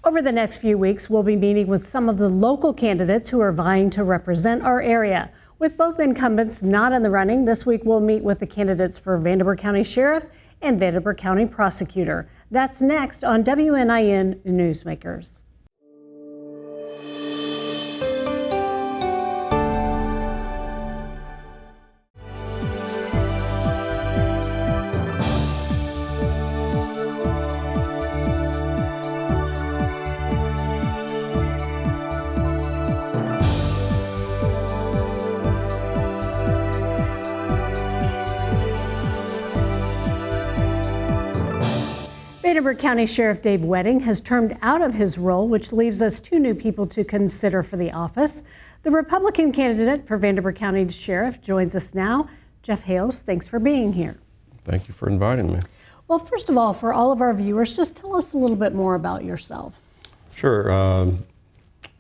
Over the next few weeks, we'll be meeting with some of the local candidates who are vying to represent our area. With both incumbents not in the running, this week we'll meet with the candidates for Vanderburgh County Sheriff and Vanderburgh County Prosecutor. That's next on WNIN Newsmakers. Vanderburgh County Sheriff Dave Wedding has termed out of his role, which leaves us two new people to consider for the office. The Republican candidate for Vanderburgh County Sheriff joins us now. Jeff Hales, thanks for being here. Thank you for inviting me. Well, first of all, for all of our viewers, just tell us a little bit more about yourself. Sure.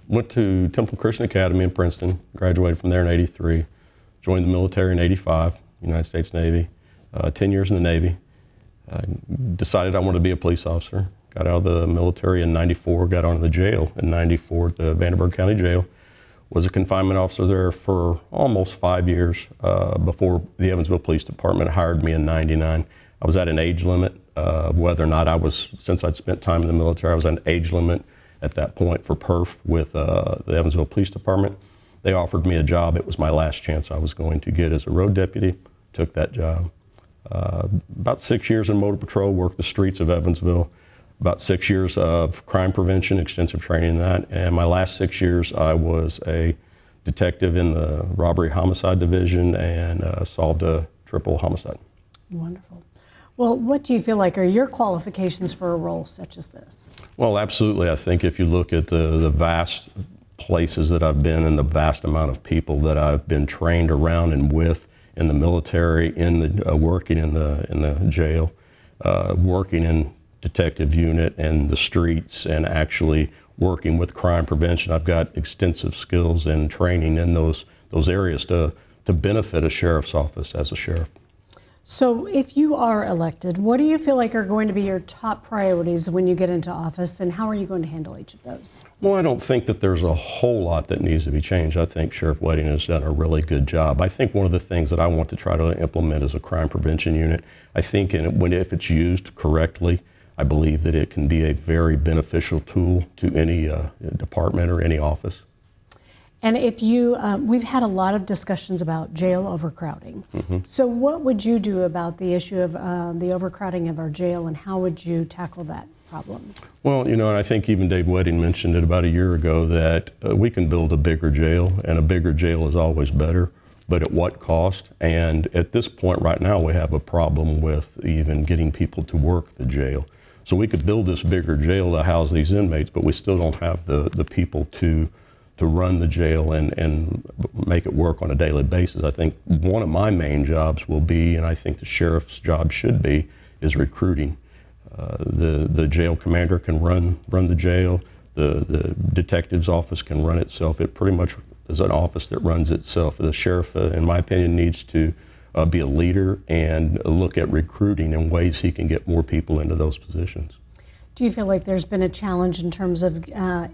Went to Temple Christian Academy in Princeton, graduated from there in '83, joined the military in '85, United States Navy, 10 years in the Navy. I decided I wanted to be a police officer. Got out of the military in '94, got onto the jail in '94 at the Vandenberg County Jail. Was a confinement officer there for almost 5 years before the Evansville Police Department hired me in '99. I was at an age limit, whether or not since I'd spent time in the military, I was at an age limit at that point for perf with the Evansville Police Department. They offered me a job. It was my last chance I was going to get as a road deputy. Took that job. About 6 years in motor patrol, worked the streets of Evansville. About 6 years of crime prevention, extensive training in that. And my last 6 years, I was a detective in the robbery homicide division and solved a triple homicide. Wonderful. Well, what do you feel like are your qualifications for a role such as this? Well, absolutely. I think if you look at the vast places that I've been and the vast amount of people that I've been trained around and with, in the military, working in the jail, working in detective unit and the streets, and actually working with crime prevention. I've got extensive skills and training in those areas to benefit a sheriff's office as a sheriff. So if you are elected, what do you feel like are going to be your top priorities when you get into office, and how are you going to handle each of those? Well, I don't think that there's a whole lot that needs to be changed. I think Sheriff Wedding has done a really good job. I think one of the things that I want to try to implement is a crime prevention unit. I think if it's used correctly, I believe that it can be a very beneficial tool to any department or any office. And if you, we've had a lot of discussions about jail overcrowding. Mm-hmm. So what would you do about the issue of the overcrowding of our jail, and how would you tackle that problem? Well, and I think even Dave Wedding mentioned it about a year ago that we can build a bigger jail, and a bigger jail is always better, but at what cost? And at this point right now, we have a problem with even getting people to work the jail. So we could build this bigger jail to house these inmates, but we still don't have the people to run the jail and make it work on a daily basis. I think one of my main jobs will be, and I think the sheriff's job should be, is recruiting. The jail commander can run the jail. The detective's office can run itself. It pretty much is an office that runs itself. The sheriff, in my opinion, needs to be a leader and look at recruiting and ways he can get more people into those positions. Do you feel like there's been a challenge in terms of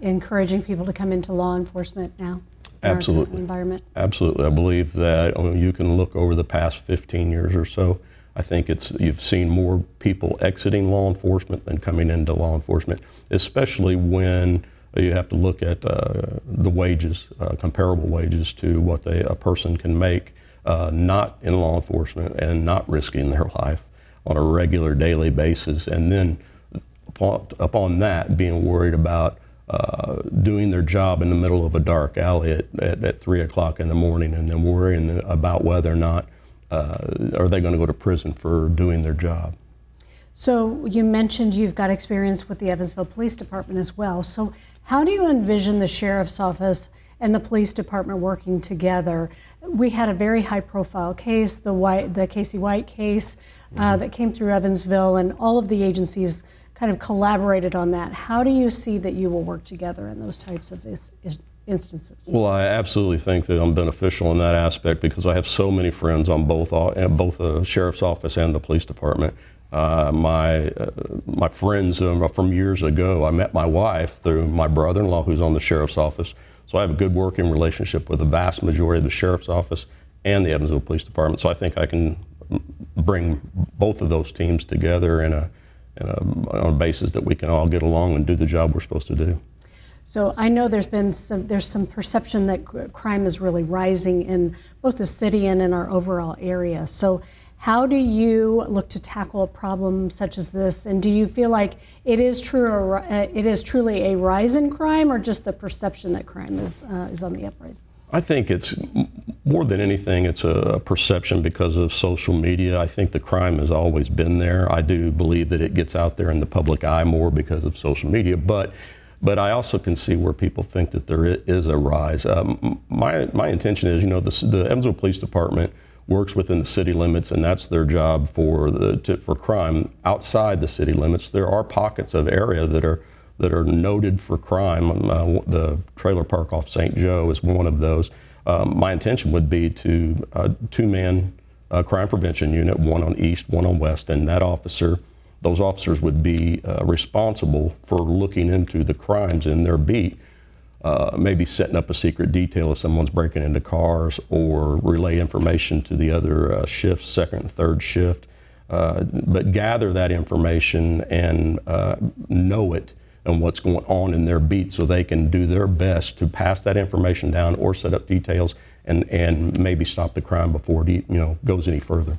encouraging people to come into law enforcement now? Absolutely. Environment? Absolutely. I believe that you can look over the past 15 years or so. I think you've seen more people exiting law enforcement than coming into law enforcement, especially when you have to look at the wages, comparable wages to what a person can make not in law enforcement and not risking their life on a regular daily basis. And then upon that, being worried about doing their job in the middle of a dark alley at 3 o'clock in the morning, and then worrying about whether or not are they going to go to prison for doing their job. So you mentioned you've got experience with the Evansville Police Department as well. So how do you envision the sheriff's office and the police department working together? We had a very high-profile case, the Casey White case that came through Evansville, and all of the agencies kind of collaborated on that. How do you see that you will work together in those types of instances? Well, I absolutely think that I'm beneficial in that aspect because I have so many friends on both the sheriff's office and the police department. My friends from years ago, I met my wife through my brother-in-law who's on the sheriff's office. So I have a good working relationship with the vast majority of the sheriff's office and the Evansville Police Department. So I think I can bring both of those teams together on a basis that we can all get along and do the job we're supposed to do. So I know there's some perception that crime is really rising in both the city and in our overall area. So how do you look to tackle a problem such as this? And do you feel like it is truly a rise in crime, or just the perception that crime is on the uprise? I think it's more than anything, it's a perception because of social media. I think the crime has always been there. I do believe that it gets out there in the public eye more because of social media, but I also can see where people think that there is a rise. My intention is, the Evansville Police Department works within the city limits, and that's their job for crime. Outside the city limits, there are pockets of area that are noted for crime. The trailer park off St. Joe is one of those. My intention would be to two-man crime prevention unit, one on east, one on west, and those officers would be responsible for looking into the crimes in their beat. Maybe setting up a secret detail if someone's breaking into cars, or relay information to the other shifts, second and third shift. But gather that information and know it and what's going on in their beat, so they can do their best to pass that information down or set up details and maybe stop the crime before it goes any further.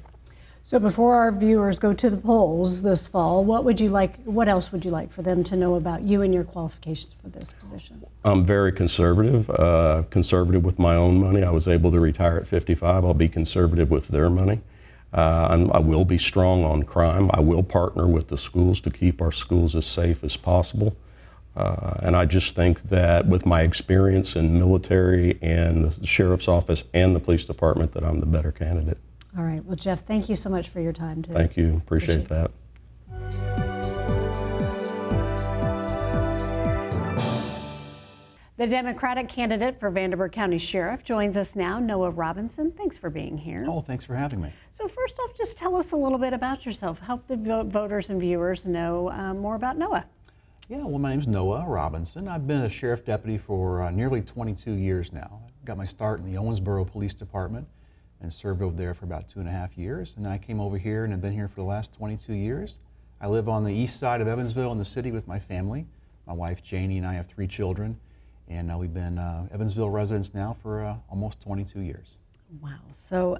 So before our viewers go to the polls this fall, what else would you like for them to know about you and your qualifications for this position? I'm very conservative with my own money. I was able to retire at 55. I'll be conservative with their money. I will be strong on crime. I will partner with the schools to keep our schools as safe as possible. And I just think that with my experience in military and the sheriff's office and the police department, that I'm the better candidate. All right. Well, Jeff, thank you so much for your time today. Thank you. Appreciate that. The Democratic candidate for Vanderburgh County Sheriff joins us now, Noah Robinson. Thanks for being here. Oh, thanks for having me. So first off, just tell us a little bit about yourself. Help the voters and viewers know more about Noah. Yeah, well, my name is Noah Robinson. I've been a sheriff deputy for nearly 22 years now. I got my start in the Owensboro Police Department and served over there for about 2.5 years. And then I came over here and have been here for the last 22 years. I live on the east side of Evansville in the city with my family. My wife Janie and I have 3 children. And we've been Evansville residents now for almost 22 years. Wow. So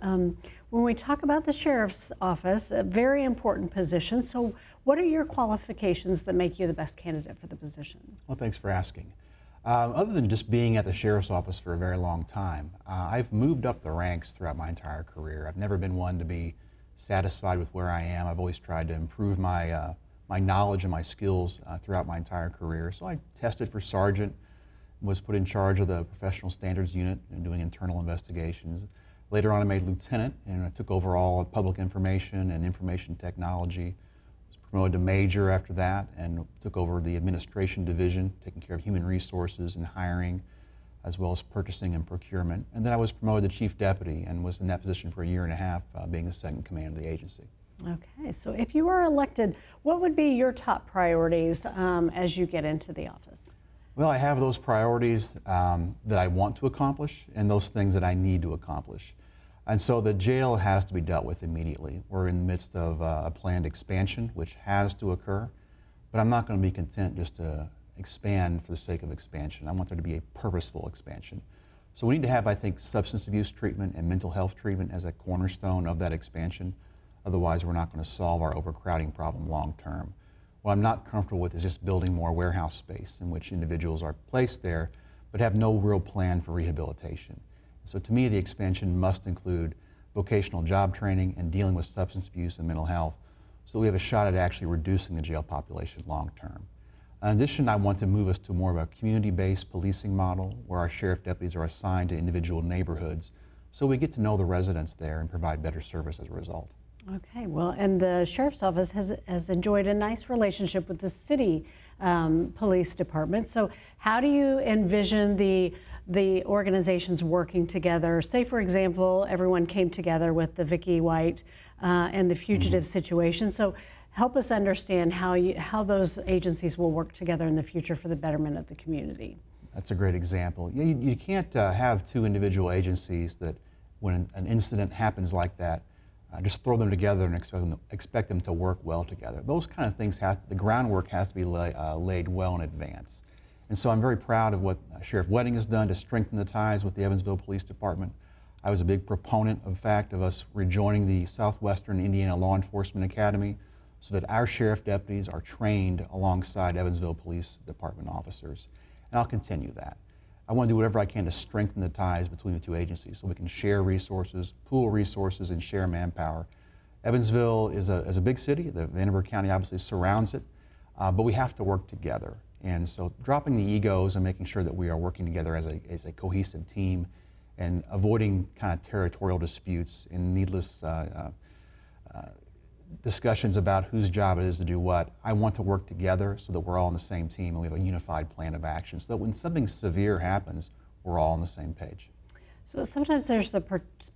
when we talk about the sheriff's office, a very important position. So what are your qualifications that make you the best candidate for the position? Well, thanks for asking. Other than just being at the sheriff's office for a very long time, I've moved up the ranks throughout my entire career. I've never been one to be satisfied with where I am. I've always tried to improve my knowledge and my skills throughout my entire career. So I tested for sergeant, was put in charge of the professional standards unit and doing internal investigations. Later on I made lieutenant and I took over all public information and information technology. Was promoted to major after that and took over the administration division, taking care of human resources and hiring, as well as purchasing and procurement. And then I was promoted to chief deputy and was in that position for a 1.5 years, being the second command of the agency. Okay, so if you were elected, what would be your top priorities as you get into the office? Well, I have those priorities that I want to accomplish and those things that I need to accomplish. And so the jail has to be dealt with immediately. We're in the midst of a planned expansion, which has to occur, but I'm not going to be content just to expand for the sake of expansion. I want there to be a purposeful expansion. So we need to have, I think, substance abuse treatment and mental health treatment as a cornerstone of that expansion. Otherwise, we're not going to solve our overcrowding problem long term. What I'm not comfortable with is just building more warehouse space in which individuals are placed there, but have no real plan for rehabilitation. So to me, the expansion must include vocational job training and dealing with substance abuse and mental health so that we have a shot at actually reducing the jail population long term. In addition, I want to move us to more of a community-based policing model where our sheriff deputies are assigned to individual neighborhoods so we get to know the residents there and provide better service as a result. Okay, well, and the sheriff's office has enjoyed a nice relationship with the city police department. So how do you envision the organizations working together? Say, for example, everyone came together with the Vicky White and the fugitive situation. So Help us understand how those agencies will work together in the future for the betterment of the community. That's a great example. You can't have two individual agencies that, when an incident happens like that, just throw them together and expect them to work well together. Those kind of things the groundwork has to be laid well in advance. And so I'm very proud of what Sheriff Wedding has done to strengthen the ties with the Evansville Police Department. I was a big proponent of us rejoining the Southwestern Indiana Law Enforcement Academy so that our sheriff deputies are trained alongside Evansville Police Department officers. And I'll continue that. I want to do whatever I can to strengthen the ties between the two agencies so we can share resources, pool resources, and share manpower. Evansville is a big city. The Vanderburgh County obviously surrounds it, but we have to work together. And so dropping the egos and making sure that we are working together as a cohesive team and avoiding kind of territorial disputes and needless discussions about whose job it is to do what. I want to work together so that we're all on the same team and we have a unified plan of action so that when something severe happens, we're all on the same page. So sometimes there's the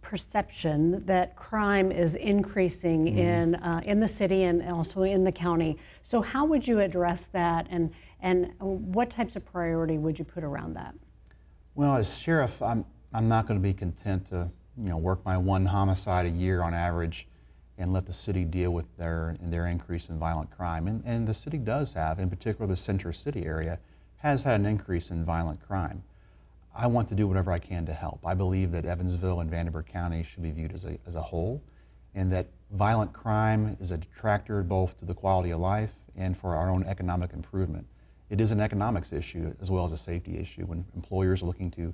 perception that crime is increasing in the city and also in the county. So how would you address that, and what types of priority would you put around that? Well, as sheriff, I'm not going to be content to work my one homicide a year on average and let the city deal with their increase in violent crime. And the city does have, in particular the Center City area, has had an increase in violent crime. I want to do whatever I can to help. I believe that Evansville and Vandenberg County should be viewed as a whole, and that violent crime is a detractor both to the quality of life and for our own economic improvement. It is an economics issue as well as a safety issue. When employers are looking to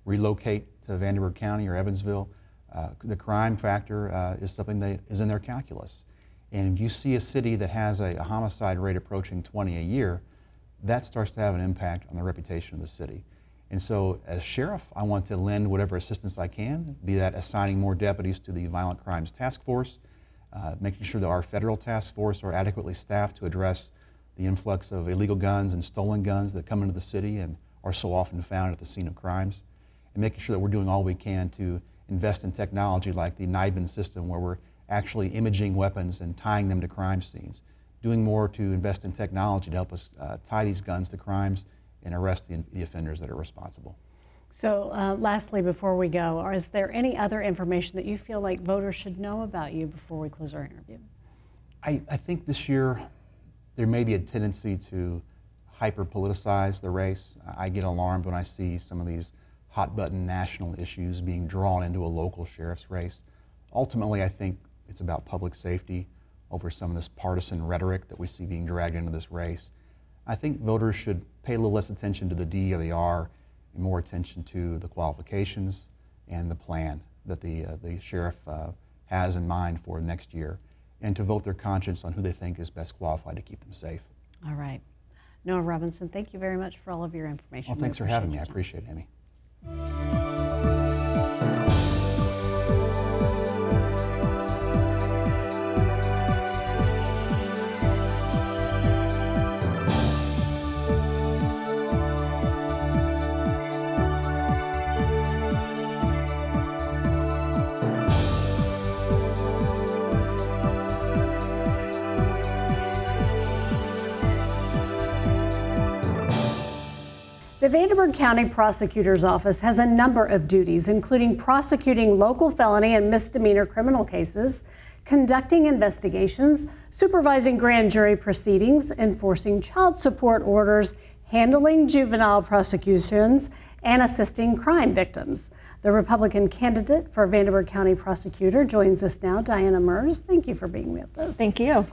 relocate to Vandenberg County or Evansville, the crime factor is something that is in their calculus. And if you see a city that has a homicide rate approaching 20 a year, that starts to have an impact on the reputation of the city. And so as sheriff, I want to lend whatever assistance I can, be that assigning more deputies to the Violent Crimes Task Force, making sure that our federal task force are adequately staffed to address the influx of illegal guns and stolen guns that come into the city and are so often found at the scene of crimes, and making sure that we're doing all we can to invest in technology like the Envision system, where we're actually imaging weapons and tying them to crime scenes, doing more to invest in technology to help us tie these guns to crimes and arrest the offenders that are responsible. So lastly, before we go, is there any other information that you feel like voters should know about you before we close our interview? I think this year there may be a tendency to hyper-politicize the race. I get alarmed when I see some of these hot-button national issues being drawn into a local sheriff's race. Ultimately, I think it's about public safety over some of this partisan rhetoric that we see being dragged into this race. I think voters should pay a little less attention to the D or the R and more attention to the qualifications and the plan that the sheriff has in mind for next year, and to vote their conscience on who they think is best qualified to keep them safe. All right. Noah Robinson, thank you very much for all of your information. Well, thanks for having me. I appreciate it, Amy. The Vanderburgh County Prosecutor's Office has a number of duties, including prosecuting local felony and misdemeanor criminal cases, conducting investigations, supervising grand jury proceedings, enforcing child support orders, handling juvenile prosecutions, and assisting crime victims. The Republican candidate for Vanderburgh County Prosecutor joins us now, Diana Mers. Thank you for being with us. Thank you.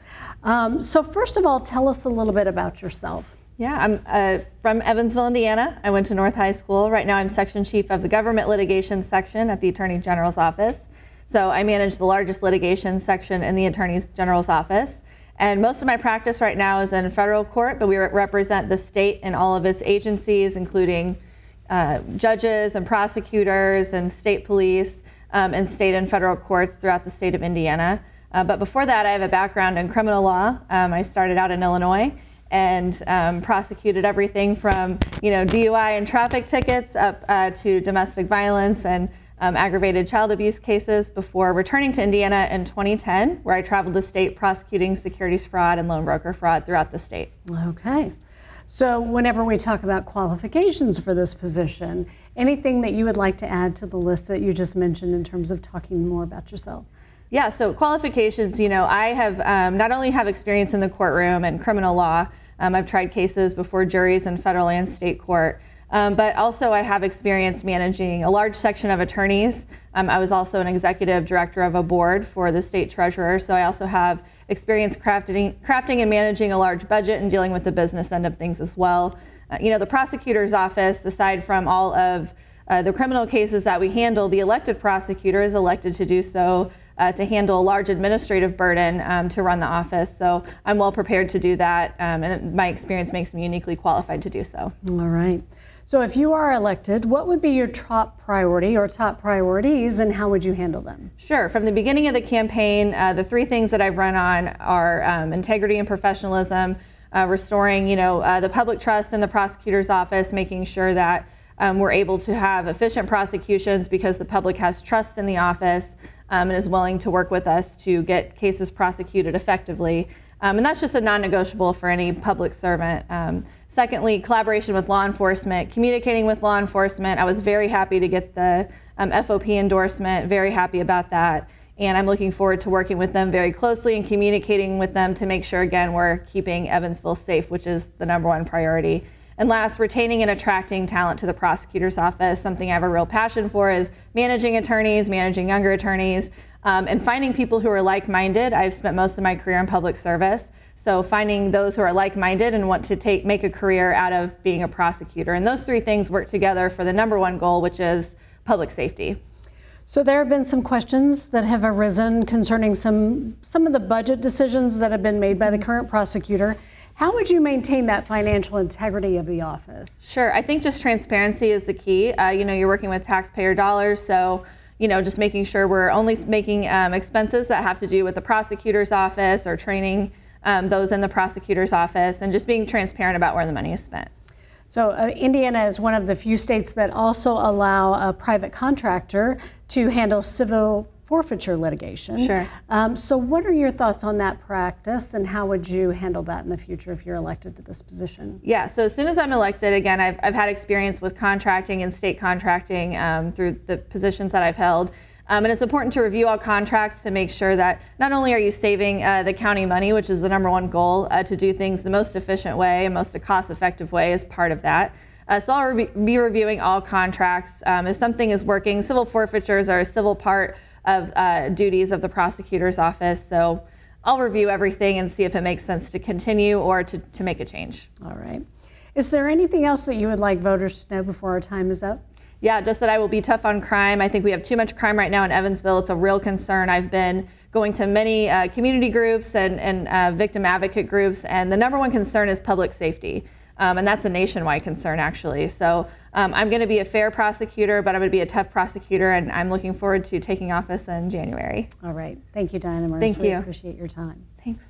So first of all, tell us a little bit about yourself. Yeah, I'm from Evansville, Indiana. I went to North High School. Right now I'm Section Chief of the Government Litigation Section at the Attorney General's Office. So I manage the largest litigation section in the Attorney General's Office. And most of my practice right now is in federal court, but we represent the state and all of its agencies, including judges and prosecutors and state police and state and federal courts throughout the state of Indiana. But before that, I have a background in criminal law. I started out in Illinois and prosecuted everything from DUI and traffic tickets up to domestic violence and aggravated child abuse cases before returning to Indiana in 2010, where I traveled the state prosecuting securities fraud and loan broker fraud throughout the state. Okay. So whenever we talk about qualifications for this position, anything that you would like to add to the list that you just mentioned in terms of talking more about yourself? Yeah, so qualifications, I have not only have experience in the courtroom and criminal law, I've tried cases before juries in federal and state court, but also I have experience managing a large section of attorneys. I was also an executive director of a board for the state treasurer, so I also have experience crafting and managing a large budget and dealing with the business end of things as well. The prosecutor's office, aside from all of the criminal cases that we handle, the elected prosecutor is elected to do so to handle a large administrative burden to run the office. So I'm well prepared to do that, and my experience makes me uniquely qualified to do so. All right. So if you are elected, what would be your top priority or top priorities, and how would you handle them? Sure. From the beginning of the campaign, the three things that I've run on are integrity and professionalism, restoring, the public trust in the prosecutor's office, making sure that we're able to have efficient prosecutions because the public has trust in the office and is willing to work with us to get cases prosecuted effectively. And that's just a non-negotiable for any public servant. Secondly, collaboration with law enforcement, communicating with law enforcement. I was very happy to get the FOP endorsement, very happy about that. And I'm looking forward to working with them very closely and communicating with them to make sure, again, we're keeping Evansville safe, which is the #1 priority. And last, retaining and attracting talent to the prosecutor's office. Something I have a real passion for is managing attorneys, managing younger attorneys, and finding people who are like-minded. I've spent most of my career in public service, so finding those who are like-minded and want to make a career out of being a prosecutor. And those three things work together for the #1 goal, which is public safety. So there have been some questions that have arisen concerning some of the budget decisions that have been made by the current prosecutor. How would you maintain that financial integrity of the office? Sure, I think just transparency is the key. You're working with taxpayer dollars, so just making sure we're only making expenses that have to do with the prosecutor's office or training those in the prosecutor's office, and just being transparent about where the money is spent. So Indiana is one of the few states that also allow a private contractor to handle civil forfeiture litigation. Sure. So what are your thoughts on that practice, and how would you handle that in the future if you're elected to this position? Yeah, so as soon as I'm elected, again, I've had experience with contracting and state contracting through the positions that I've held. And it's important to review all contracts to make sure that not only are you saving the county money, which is the #1 goal, to do things the most efficient way and most cost-effective way as part of that. So I'll be reviewing all contracts. If something is working, civil forfeitures are a civil part of duties of the prosecutor's office. So I'll review everything and see if it makes sense to continue or to make a change. All right. Is there anything else that you would like voters to know before our time is up? Yeah, just that I will be tough on crime. I think we have too much crime right now in Evansville. It's a real concern. I've been going to many community groups and victim advocate groups, and the #1 concern is public safety. And that's a nationwide concern, actually. So I'm going to be a fair prosecutor, but I'm going to be a tough prosecutor, and I'm looking forward to taking office in January. All right. Thank you, Diana Morris. Thank you. We appreciate your time. Thanks.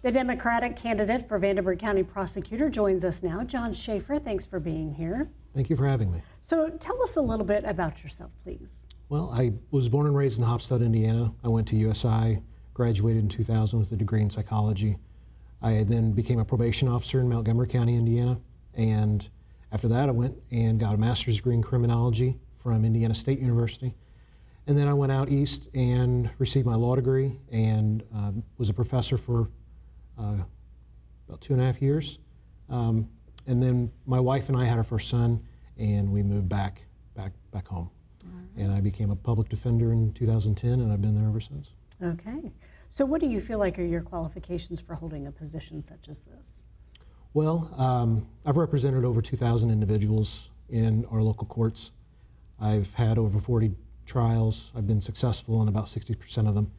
The Democratic candidate for Vandenberg County Prosecutor joins us now. John Schaefer, thanks for being here. Thank you for having me. So tell us a little bit about yourself, please. Well, I was born and raised in Hofstad, Indiana. I went to USI, graduated in 2000 with a degree in psychology. I then became a probation officer in Montgomery County, Indiana. And after that, I went and got a master's degree in criminology from Indiana State University. And then I went out east and received my law degree and was a professor for about 2.5 years. And then my wife and I had our first son, and we moved back home. Right. And I became a public defender in 2010, and I've been there ever since. Okay. So what do you feel like are your qualifications for holding a position such as this? Well, I've represented over 2,000 individuals in our local courts. I've had over 40 trials. I've been successful in about 60% of them.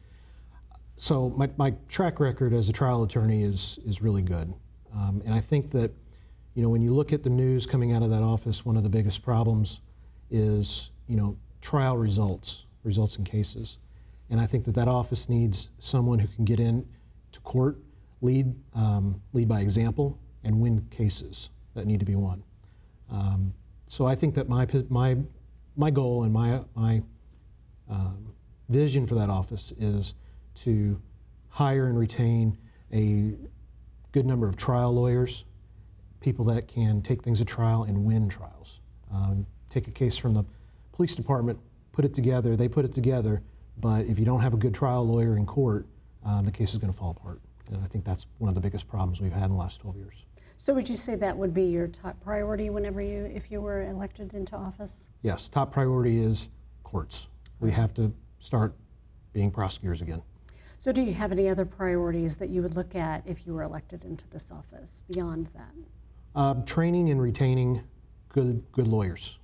So my track record as a trial attorney is really good. And I think that, when you look at the news coming out of that office, one of the biggest problems is, trial results in cases. And I think that office needs someone who can get in to court, lead by example, and win cases. that need to be won. So I think that my goal and my vision for that office is to hire and retain a good number of trial lawyers, people that can take things to trial and win trials. Take a case from the police department, they put it together, but if you don't have a good trial lawyer in court, the case is going to fall apart. And I think that's one of the biggest problems we've had in the last 12 years. So would you say that would be your top priority if you were elected into office? Yes, top priority is courts. We have to start being prosecutors again. So do you have any other priorities that you would look at if you were elected into this office beyond that? Training and retaining good lawyers.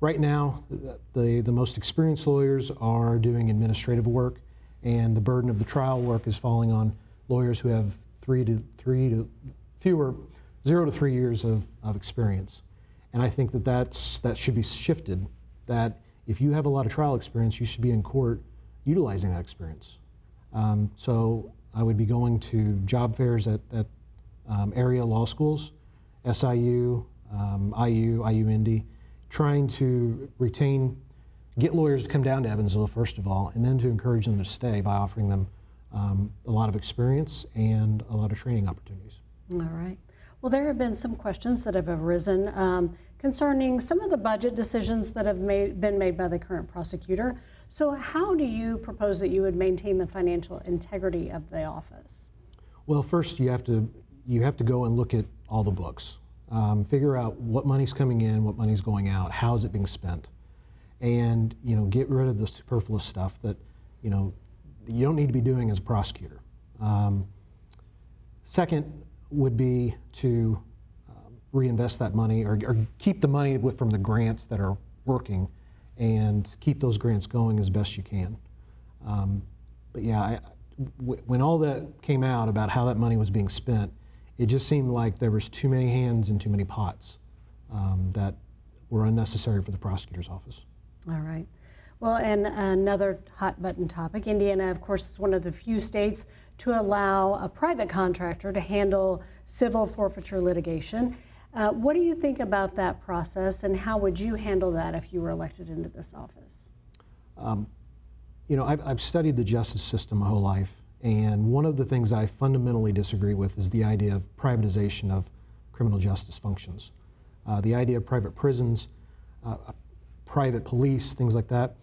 Right now, the most experienced lawyers are doing administrative work, and the burden of the trial work is falling on lawyers who have 0 to 3 years of experience. And I think that should be shifted, that if you have a lot of trial experience, you should be in court utilizing that experience. So I would be going to job fairs at area law schools, SIU, IU, Indy, trying to get lawyers to come down to Evansville, first of all, and then to encourage them to stay by offering them a lot of experience and a lot of training opportunities. All right. Well, there have been some questions that have arisen concerning some of the budget decisions that have been made by the current prosecutor. So how do you propose that you would maintain the financial integrity of the office? Well, first you have to go and look at all the books. Figure out what money's coming in, what money's going out, how is it being spent, and get rid of the superfluous stuff that you don't need to be doing as a prosecutor. Second would be to reinvest that money or keep the money from the grants that are working and keep those grants going as best you can. But yeah, when all that came out about how that money was being spent, it just seemed like there was too many hands and too many pots that were unnecessary for the prosecutor's office. All right. Well, and another hot button topic, Indiana, of course, is one of the few states to allow a private contractor to handle civil forfeiture litigation. What do you think about that process, and how would you handle that if you were elected into this office? I've studied the justice system my whole life, and one of the things I fundamentally disagree with is the idea of privatization of criminal justice functions. The idea of private prisons, private police, things like that.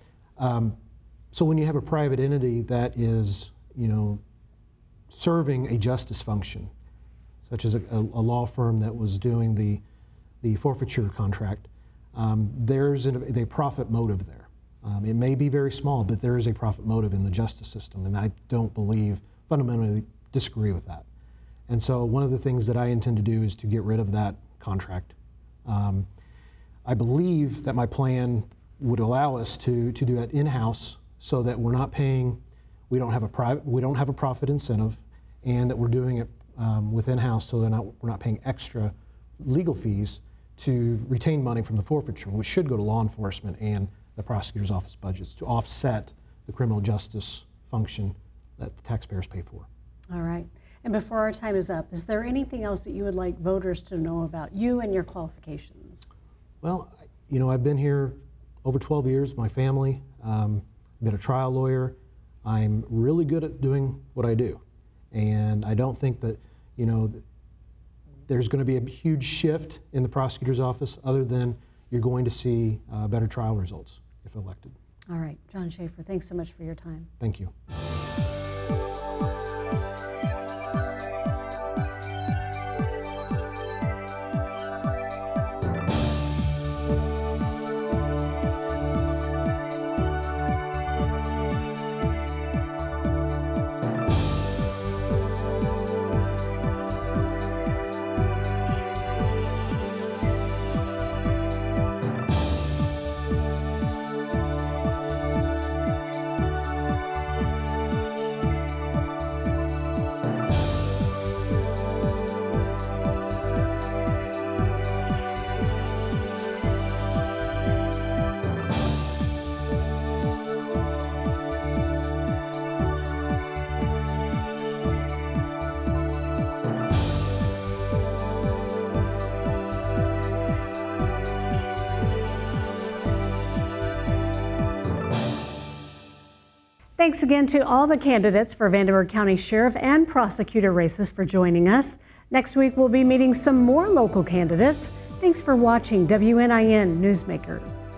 So when you have a private entity that is, serving a justice function, such as a law firm that was doing the forfeiture contract, there's a profit motive there. It may be very small, but there is a profit motive in the justice system, and I fundamentally disagree with that. And so one of the things that I intend to do is to get rid of that contract. I believe that my plan would allow us to do that in-house so that we're not paying, we don't have a profit incentive, and that we're doing it with in-house so we're not paying extra legal fees to retain money from the forfeiture, which should go to law enforcement and the prosecutor's office budgets to offset the criminal justice function that the taxpayers pay for. All right. And before our time is up, is there anything else that you would like voters to know about you and your qualifications? Well, I've been here over 12 years, my family. I've been a trial lawyer. I'm really good at doing what I do. And I don't think that, there's going to be a huge shift in the prosecutor's office other than you're going to see better trial results if elected. All right. John Schaefer, thanks so much for your time. Thank you. Thanks again to all the candidates for Vandenberg County Sheriff and Prosecutor races for joining us. Next week, we'll be meeting some more local candidates. Thanks for watching WNIN Newsmakers.